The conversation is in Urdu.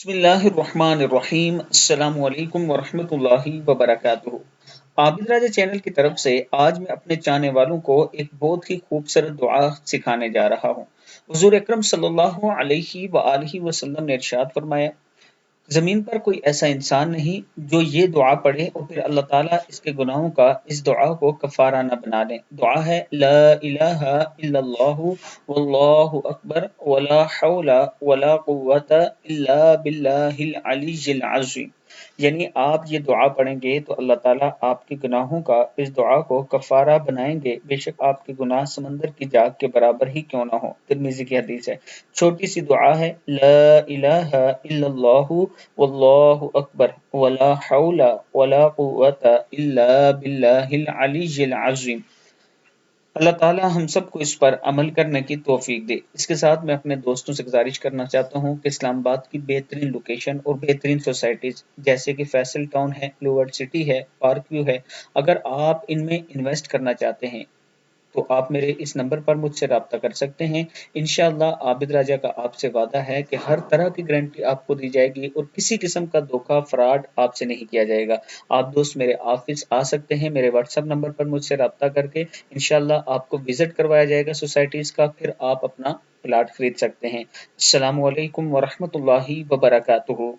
بسم اللہ الرحمن الرحیم، السلام علیکم ورحمۃ اللہ وبرکاتہ۔ عابد راجہ چینل کی طرف سے آج میں اپنے چاہنے والوں کو ایک بہت ہی خوبصورت دعا سکھانے جا رہا ہوں۔ حضور اکرم صلی اللہ علیہ وآلہ وسلم نے ارشاد فرمایا، زمین پر کوئی ایسا انسان نہیں جو یہ دعا پڑھے اور پھر اللہ تعالیٰ اس کے گناہوں کا اس دعا کو کفارہ نہ بنا دے۔ دعا ہے لا الہ الا اللہ واللہ اکبر ولا حول ولا قوت الا باللہ العلی العظیم۔ یعنی آپ یہ دعا پڑھیں گے تو اللہ تعالیٰ آپ کے گناہوں کا اس دعا کو کفارہ بنائیں گے، بے شک آپ کے گناہ سمندر کی جاگ کے برابر ہی کیوں نہ ہو۔ ترمذی کی حدیث ہے۔ چھوٹی سی دعا ہے لا الہ الا اللہ واللہ اکبر ولا حول ولا قوت الا باللہ العلی العظیم۔ اللہ تعالیٰ ہم سب کو اس پر عمل کرنے کی توفیق دے۔ اس کے ساتھ میں اپنے دوستوں سے گزارش کرنا چاہتا ہوں کہ اسلام آباد کی بہترین لوکیشن اور بہترین سوسائٹیز جیسے کہ فیصل ٹاؤن ہے، لوورڈ سٹی ہے، پارک ویو ہے، اگر آپ ان میں انویسٹ کرنا چاہتے ہیں تو آپ میرے اس نمبر پر مجھ سے رابطہ کر سکتے ہیں۔ انشاءاللہ عابد راجہ کا آپ سے وعدہ ہے کہ ہر طرح کی گارنٹی آپ کو دی جائے گی اور کسی قسم کا دھوکہ فراڈ آپ سے نہیں کیا جائے گا۔ آپ دوست میرے آفس آ سکتے ہیں، میرے واٹس ایپ نمبر پر مجھ سے رابطہ کر کے انشاءاللہ آپ کو وزٹ کروایا جائے گا سوسائٹیز کا، پھر آپ اپنا پلاٹ خرید سکتے ہیں۔ السلام علیکم ورحمۃ اللہ وبرکاتہ۔